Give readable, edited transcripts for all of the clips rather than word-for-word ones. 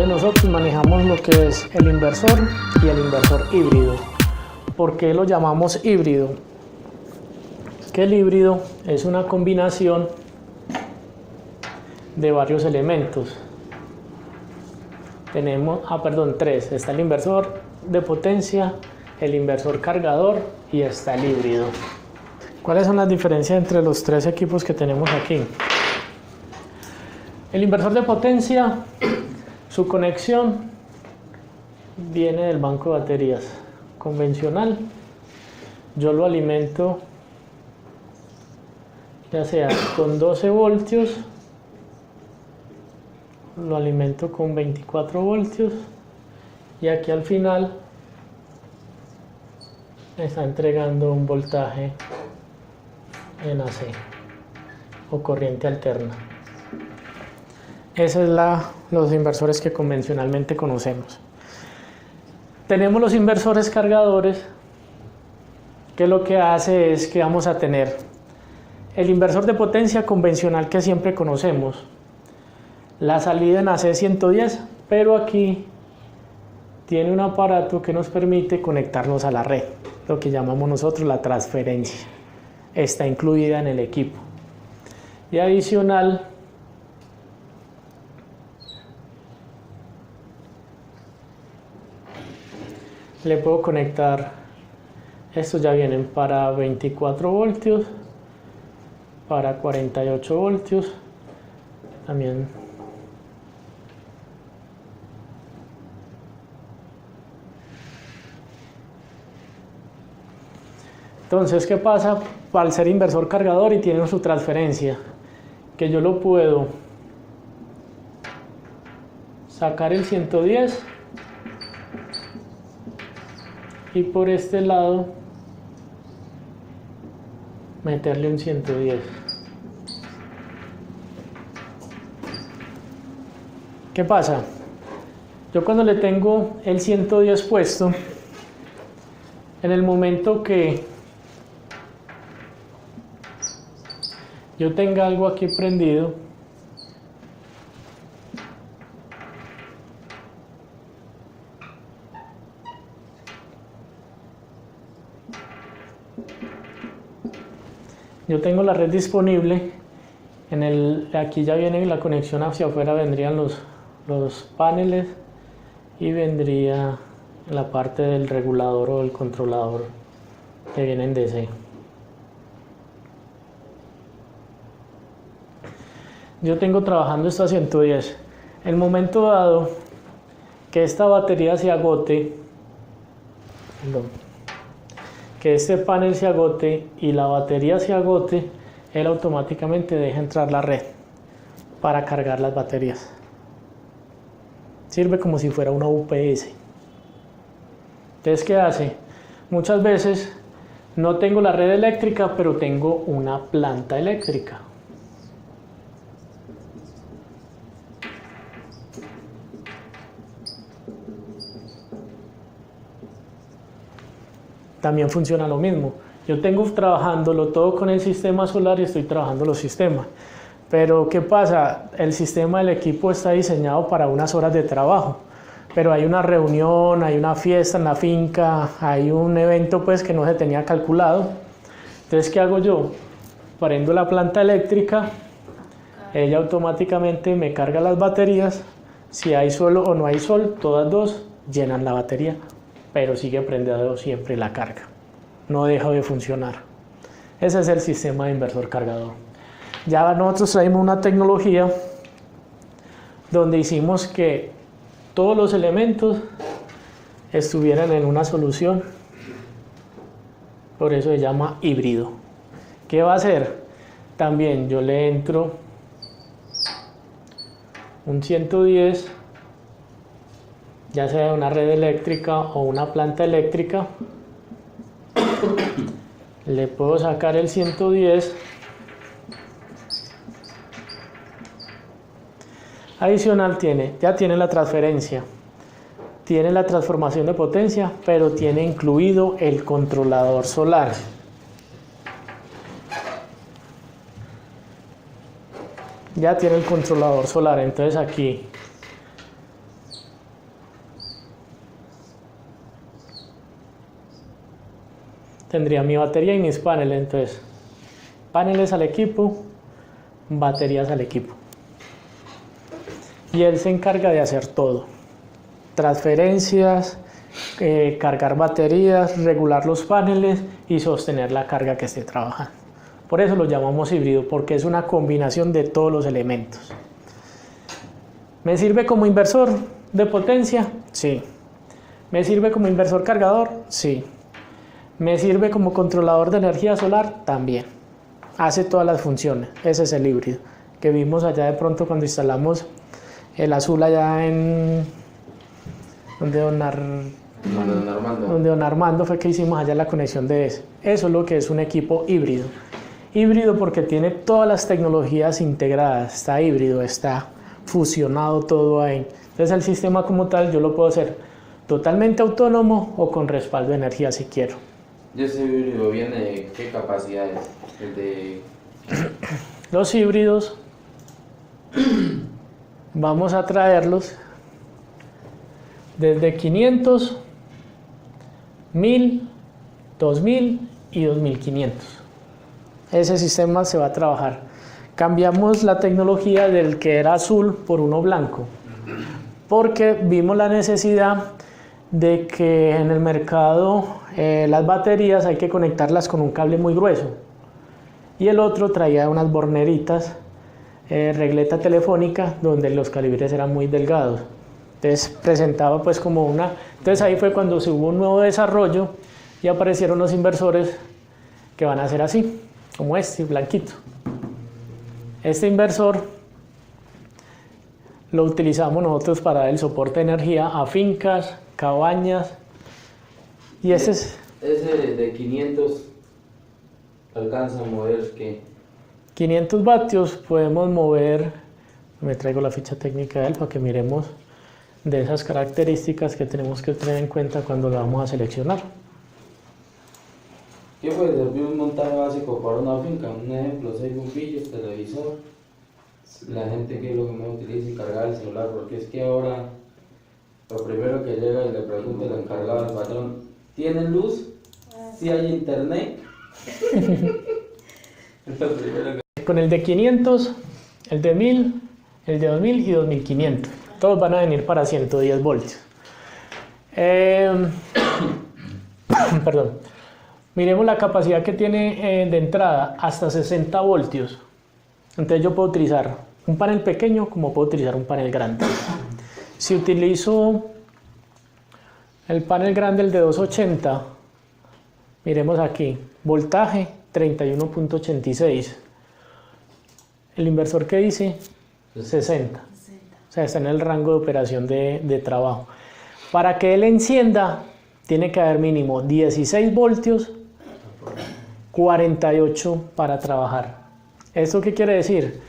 Entonces nosotros manejamos lo que es el inversor y el inversor híbrido. ¿Por qué lo llamamos híbrido? Que el híbrido es una combinación de varios elementos. Tenemos, tres. Está el inversor de potencia, el inversor cargador y está el híbrido. ¿Cuáles son las diferencias entre los tres equipos que tenemos aquí? El inversor de potencia, su conexión viene del banco de baterías convencional. Yo lo alimento ya sea con 12 voltios, lo alimento con 24 voltios y aquí al final me está entregando un voltaje en AC o corriente alterna. Esos son los inversores que convencionalmente conocemos. Tenemos los inversores cargadores, que lo que hace es que vamos a tener el inversor de potencia convencional que siempre conocemos, la salida en AC 110, pero aquí tiene un aparato que nos permite conectarnos a la red, lo que llamamos nosotros la transferencia. Está incluida en el equipo. Y adicional, le puedo conectar, estos ya vienen para 24 voltios, para 48 voltios, también. Entonces, ¿qué pasa? Al ser inversor cargador y tiene su transferencia, que yo lo puedo sacar el 110 y por este lado meterle un 110. ¿Qué pasa? Yo cuando le tengo el 110 puesto, en el momento que yo tenga algo aquí prendido, yo tengo la red disponible, aquí ya viene la conexión hacia afuera, vendrían los paneles y vendría la parte del regulador o el controlador que viene en DC. Yo tengo trabajando esto a 110. El momento dado que esta batería se agote, que este panel se agote y la batería se agote, él automáticamente deja entrar la red para cargar las baterías. Sirve como si fuera una UPS. Entonces, ¿qué hace? Muchas veces no tengo la red eléctrica, pero tengo una planta eléctrica. También funciona lo mismo. Yo tengo trabajándolo todo con el sistema solar y estoy trabajando los sistemas. Pero ¿qué pasa? El sistema del equipo está diseñado para unas horas de trabajo. Pero hay una reunión, hay una fiesta en la finca, hay un evento pues que no se tenía calculado. Entonces, ¿qué hago yo? Prendo la planta eléctrica, ella automáticamente me carga las baterías. Si hay sol o no hay sol, todas dos llenan la batería, pero sigue prendido siempre la carga, no deja de funcionar. Ese es el sistema de inversor cargador. Ya nosotros traemos una tecnología donde hicimos que todos los elementos estuvieran en una solución, por eso se llama híbrido. ¿Qué va a hacer? También yo le entro un 110, ya sea una red eléctrica o una planta eléctrica, le puedo sacar el 110, adicional ya tiene la transferencia, tiene la transformación de potencia, pero tiene incluido el controlador solar. Ya tiene el controlador solar, entonces aquí tendría mi batería y mis paneles. Entonces, paneles al equipo, baterías al equipo. Y él se encarga de hacer todo. Transferencias, cargar baterías, regular los paneles y sostener la carga que esté trabajando. Por eso lo llamamos híbrido, porque es una combinación de todos los elementos. ¿Me sirve como inversor de potencia? Sí. ¿Me sirve como inversor cargador? Sí. ¿Me sirve como controlador de energía solar? También. Hace todas las funciones. Ese es el híbrido que vimos allá de pronto cuando instalamos el azul allá en donde don Armando fue que hicimos allá la conexión de ese. Eso es lo que es un equipo híbrido. Híbrido porque tiene todas las tecnologías integradas, está híbrido, está fusionado todo ahí. Entonces el sistema como tal yo lo puedo hacer totalmente autónomo o con respaldo de energía si quiero. ¿Y ese híbrido viene de qué capacidades? Los híbridos vamos a traerlos desde 500, 1000, 2000 y 2500. Ese sistema se va a trabajar. Cambiamos la tecnología del que era azul por uno blanco, porque vimos la necesidad de que en el mercado las baterías hay que conectarlas con un cable muy grueso. Y el otro traía unas borneritas, regleta telefónica, donde los calibres eran muy delgados. Entonces presentaba pues como una... Entonces ahí fue cuando se hubo un nuevo desarrollo y aparecieron los inversores que van a ser así, como este, blanquito. Este inversor lo utilizamos nosotros para dar el soporte de energía a fincas, cabañas. Y ese es... Ese de 500 alcanza a mover ¿qué? 500 vatios podemos mover... Me traigo la ficha técnica de él para que miremos de esas características que tenemos que tener en cuenta cuando lo vamos a seleccionar. ¿Qué puede servir un montaje básico para una finca? Un ejemplo, 6 bombillos, televisor. La gente que es lo que más utiliza y cargar el celular, porque es que ahora lo primero que llega y le pregunta el encargado al patrón, ¿tiene luz? ¿Sí hay internet? Con el de 500, el de 1000, el de 2000 y 2500. Todos van a venir para 110 voltios. Perdón. Miremos la capacidad que tiene de entrada, hasta 60 voltios. Entonces yo puedo utilizar un panel pequeño como puedo utilizar un panel grande. Si utilizo el panel grande, el de 280, miremos aquí, voltaje 31.86. El inversor que dice 60. O sea, está en el rango de operación de trabajo. Para que él encienda, tiene que haber mínimo 16 voltios, 48 para trabajar. ¿Esto qué quiere decir?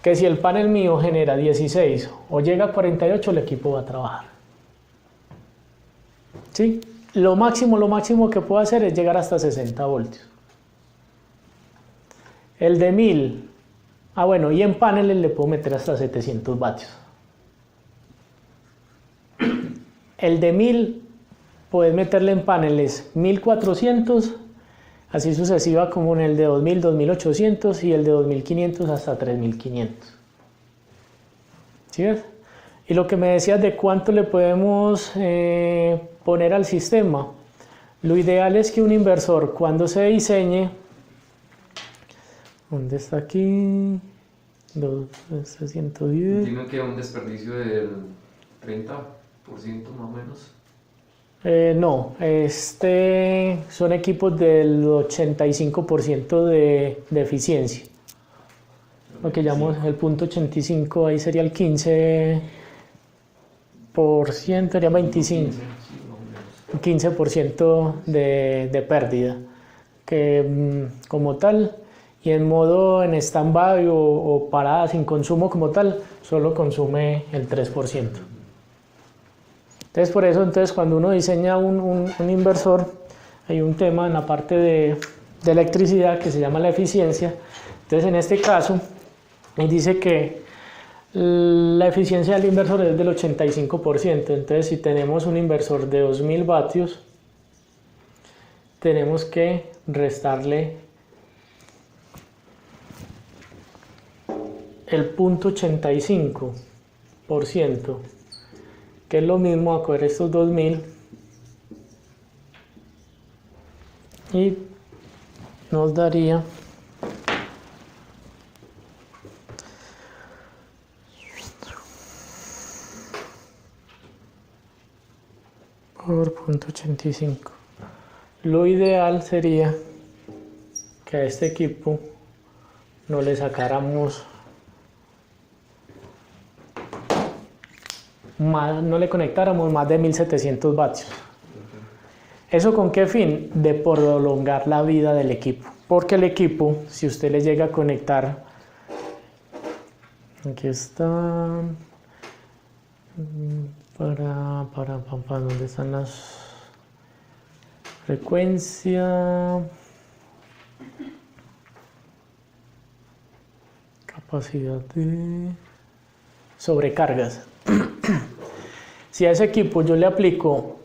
Que si el panel mío genera 16 o llega a 48, el equipo va a trabajar. ¿Sí? Lo máximo que puedo hacer es llegar hasta 60 voltios. El de 1000, bueno, y en paneles le puedo meter hasta 700 vatios. El de 1000, puedes meterle en paneles 1400, así sucesiva como en el de 2000, 2800 y el de 2500 hasta 3500. ¿Sí ves? Y lo que me decías de cuánto le podemos poner al sistema, lo ideal es que un inversor cuando se diseñe, ¿dónde está aquí? 110. Tiene que un desperdicio del 30% más o menos. No, son equipos del 85% de eficiencia. Lo que llamamos el punto 85, ahí sería el 15%, sería 25%, 15% de pérdida. Que como tal, y en modo en stand-by o parada sin consumo como tal, solo consume el 3%. Entonces por eso cuando uno diseña un inversor, hay un tema en la parte de electricidad que se llama la eficiencia. Entonces en este caso dice que la eficiencia del inversor es del 85%. Entonces si tenemos un inversor de 2000 vatios, tenemos que restarle el 0.85%, que es lo mismo a coger estos 2000 y nos daría por 0.85. Lo ideal sería que a este equipo no le sacáramos más, no le conectáramos más de 1700 vatios. ¿Eso con qué fin? De prolongar la vida del equipo. Porque el equipo, si usted le llega a conectar, aquí está, ¿dónde están las frecuencias? Capacidad de sobrecargas. Si a ese equipo yo le aplico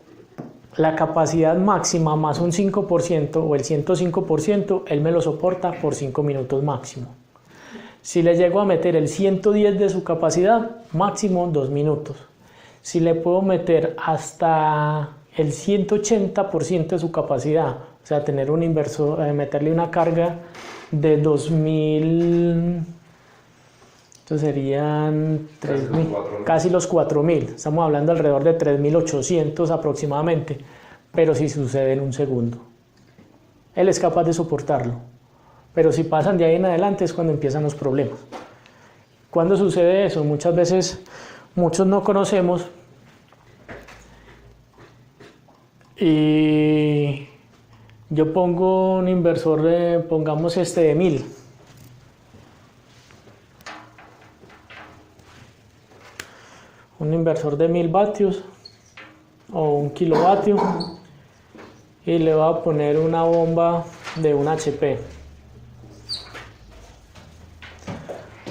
la capacidad máxima más un 5% o el 105%, él me lo soporta por 5 minutos máximo. Si le llego a meter el 110 de su capacidad, máximo 2 minutos. Si le puedo meter hasta el 180% de su capacidad, o sea, tener un inversor, meterle una carga de 2000, entonces serían casi los 4000, estamos hablando alrededor de 3800 aproximadamente, pero si sucede en un segundo. Él es capaz de soportarlo, pero si pasan de ahí en adelante es cuando empiezan los problemas. ¿Cuándo sucede eso? Muchas veces, muchos no conocemos y yo pongo un inversor, pongamos este de 1000. Un inversor de 1000 vatios o 1 kilovatio y le voy a poner una bomba de 1 HP.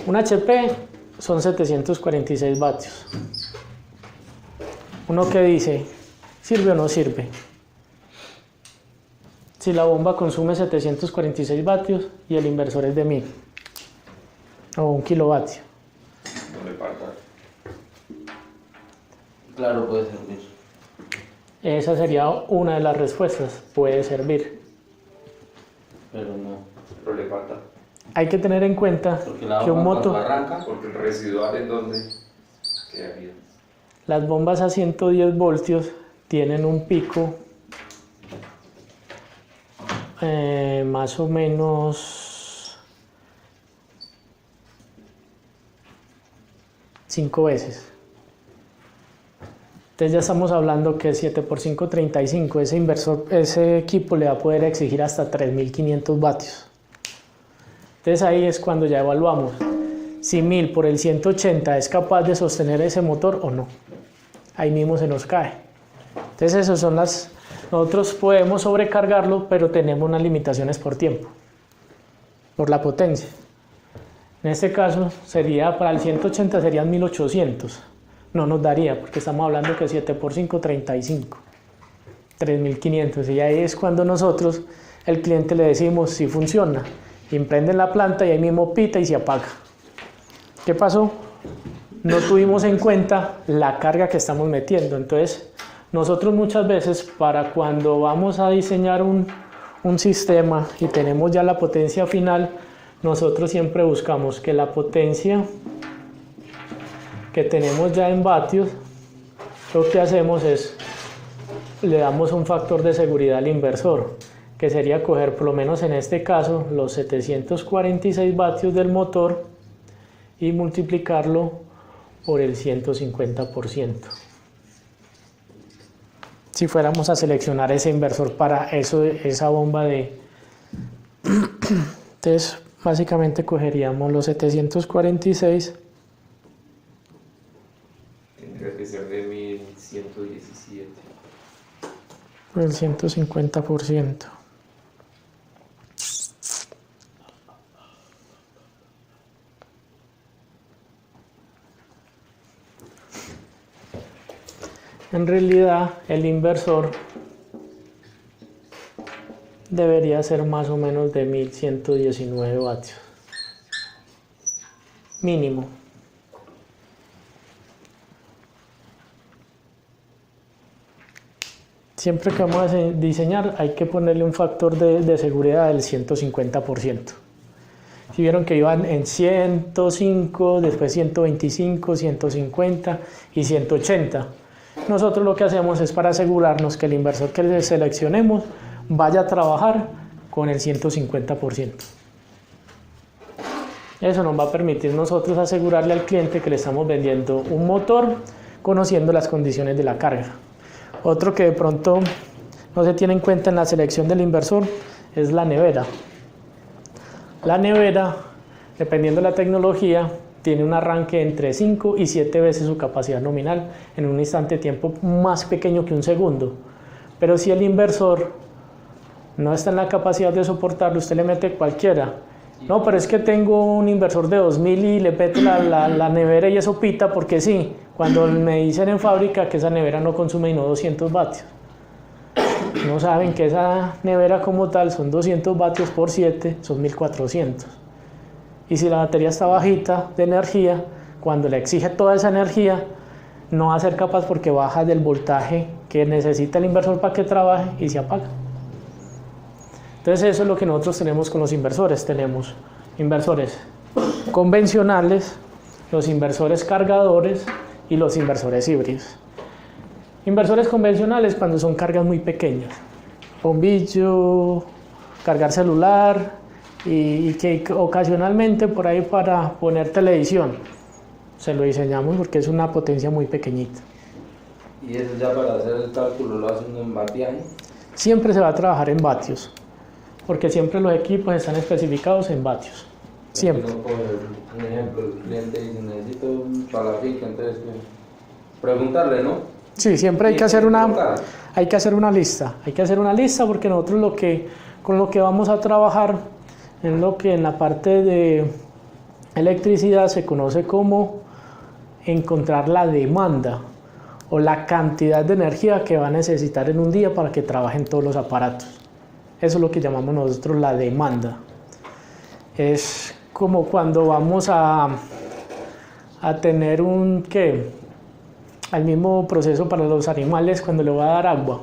Un HP son 746 vatios. Uno que dice, ¿sirve o no sirve? Si la bomba consume 746 vatios y el inversor es de 1000 o 1 kilovatio. No le falta. Claro, puede servir. Esa sería una de las respuestas, puede servir. Pero no. Pero le falta. Hay que tener en cuenta que un motor, arranca, Porque el residual en donde quedaría. las bombas a 110 voltios tienen un pico más o menos 5 veces. Entonces ya estamos hablando que 7 por 5, 35, ese equipo le va a poder exigir hasta 3500 vatios. Entonces ahí es cuando ya evaluamos si 1000 por el 180 es capaz de sostener ese motor o no. Ahí mismo se nos cae. Entonces esas son nosotros podemos sobrecargarlo, pero tenemos unas limitaciones por tiempo, por la potencia. En este caso sería, para el 180 serían 1800. No nos daría, porque estamos hablando que 7 por 5, 35. 3500. Y ahí es cuando nosotros, el cliente, le decimos si funciona. Y prenden la planta y ahí mismo pita y se apaga. ¿Qué pasó? No tuvimos en cuenta la carga que estamos metiendo. Entonces, nosotros muchas veces, para cuando vamos a diseñar un sistema y tenemos ya la potencia final, nosotros siempre buscamos que la potencia que tenemos ya en vatios, lo que hacemos es, le damos un factor de seguridad al inversor, que sería coger, por lo menos en este caso, los 746 vatios del motor y multiplicarlo por el 150%. Si fuéramos a seleccionar ese inversor para eso, esa bomba de... Entonces, básicamente cogeríamos los 746. Tendría que ser de 1117. Por el 150%. En realidad, el inversor debería ser más o menos de 1119 vatios. Mínimo. Siempre que vamos a diseñar hay que ponerle un factor de seguridad del 150%. Si vieron que iban en 105, después 125, 150 y 180. Nosotros lo que hacemos es para asegurarnos que el inversor que seleccionemos vaya a trabajar con el 150%. Eso nos va a permitir nosotros asegurarle al cliente que le estamos vendiendo un motor conociendo las condiciones de la carga. Otro que de pronto no se tiene en cuenta en la selección del inversor es la nevera. La nevera, dependiendo de la tecnología, tiene un arranque entre 5 y 7 veces su capacidad nominal en un instante de tiempo más pequeño que un segundo. Pero si el inversor no está en la capacidad de soportarlo, usted le mete cualquiera. No, pero es que tengo un inversor de 2000 y le meto la nevera y eso pita porque sí, cuando me dicen en fábrica que esa nevera no consume sino 200 vatios. No saben que esa nevera como tal son 200 vatios por 7, son 1400. Y si la batería está bajita de energía, cuando le exige toda esa energía, no va a ser capaz porque baja del voltaje que necesita el inversor para que trabaje y se apaga. Entonces eso es lo que nosotros tenemos con los inversores. Tenemos inversores convencionales, los inversores cargadores y los inversores híbridos. Inversores convencionales cuando son cargas muy pequeñas, bombillo, cargar celular y que ocasionalmente por ahí para poner televisión. Se lo diseñamos porque es una potencia muy pequeñita. ¿Y eso ya para hacer el cálculo lo hacen en vatiaje? Siempre se va a trabajar en vatios, porque siempre los equipos están especificados en vatios. Siempre. No, por un ejemplo, el cliente dice necesito para la finca, entonces preguntarle, ¿no? Sí, siempre hay que hacer una lista. Hay que hacer una lista porque nosotros con lo que vamos a trabajar en lo que en la parte de electricidad se conoce como encontrar la demanda o la cantidad de energía que va a necesitar en un día para que trabajen todos los aparatos. Eso es lo que llamamos nosotros la demanda. Es como cuando vamos a tener al mismo proceso para los animales cuando le voy a dar agua.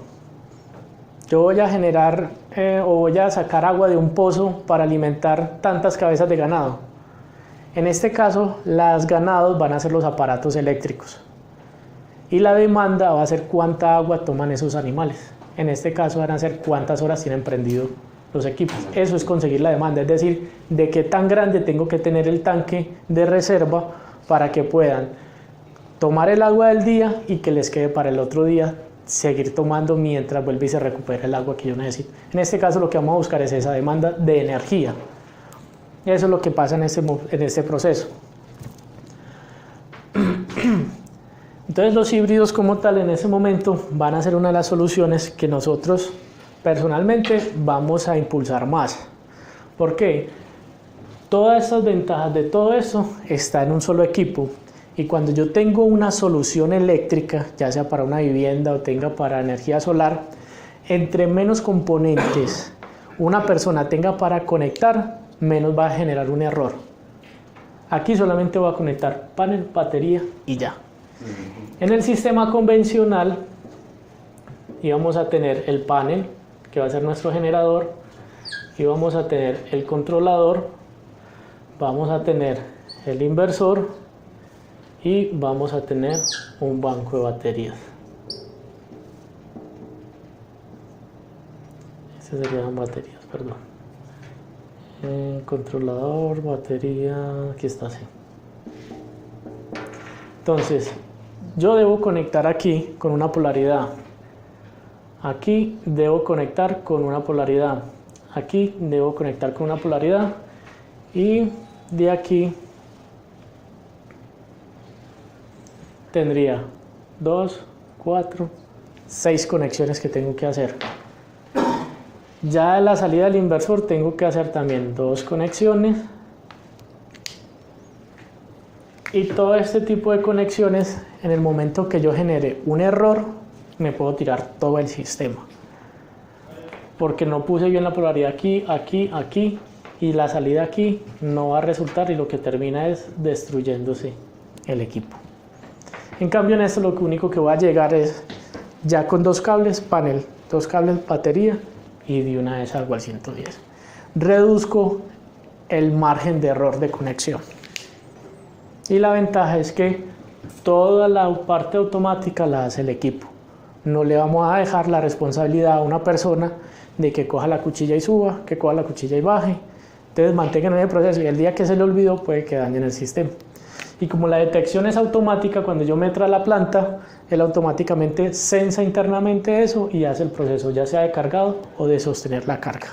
Yo voy a generar o voy a sacar agua de un pozo para alimentar tantas cabezas de ganado. En este caso, los ganados van a ser los aparatos eléctricos. Y la demanda va a ser cuánta agua toman esos animales. En este caso van a ser cuántas horas tienen prendido los equipos. Eso es conseguir la demanda, es decir, de qué tan grande tengo que tener el tanque de reserva para que puedan tomar el agua del día y que les quede para el otro día seguir tomando mientras vuelve y se recupera el agua que yo necesito. En este caso lo que vamos a buscar es esa demanda de energía. Eso es lo que pasa en este proceso. Entonces los híbridos como tal en ese momento van a ser una de las soluciones que nosotros personalmente vamos a impulsar más. ¿Por qué? Todas estas ventajas de todo eso está en un solo equipo. Y cuando yo tengo una solución eléctrica, ya sea para una vivienda o tenga para energía solar, entre menos componentes una persona tenga para conectar, menos va a generar un error. Aquí solamente voy a conectar panel, batería y ya. En el sistema convencional íbamos a tener el panel, que va a ser nuestro generador, y vamos a tener el controlador, vamos a tener el inversor y vamos a tener un banco de baterías. Estas serían baterías, perdón. Controlador, batería, aquí está así. Entonces, yo debo conectar aquí con una polaridad. Aquí debo conectar con una polaridad. Aquí debo conectar con una polaridad. Y de aquí tendría 2, 4, 6 conexiones que tengo que hacer. Ya en la salida del inversor tengo que hacer también 2 conexiones. Y todo este tipo de conexiones, en el momento que yo genere un error, me puedo tirar todo el sistema. porque no puse bien la polaridad aquí, aquí, aquí, y la salida aquí no va a resultar y lo que termina es destruyéndose el equipo. En cambio en esto lo único que va a llegar es ya con 2 cables, panel, 2 cables, batería y de una vez salgo al 110. Reduzco el margen de error de conexión. Y la ventaja es que toda la parte automática la hace el equipo. No le vamos a dejar la responsabilidad a una persona de que coja la cuchilla y suba, que coja la cuchilla y baje. Entonces mantengan el proceso y el día que se le olvidó puede que dañen el sistema. Y como la detección es automática, cuando yo meto a la planta, él automáticamente sensa internamente eso y hace el proceso ya sea de cargado o de sostener la carga.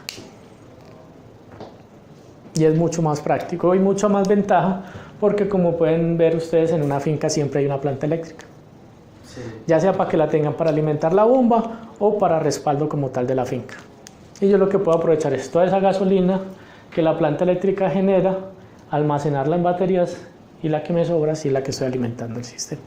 Y es mucho más práctico y mucha más ventaja porque como pueden ver ustedes en una finca siempre hay una planta eléctrica. Sí. Ya sea para que la tengan para alimentar la bomba o para respaldo como tal de la finca. Y yo lo que puedo aprovechar es toda esa gasolina que la planta eléctrica genera, almacenarla en baterías y la que me sobra sí es la que estoy alimentando el sistema.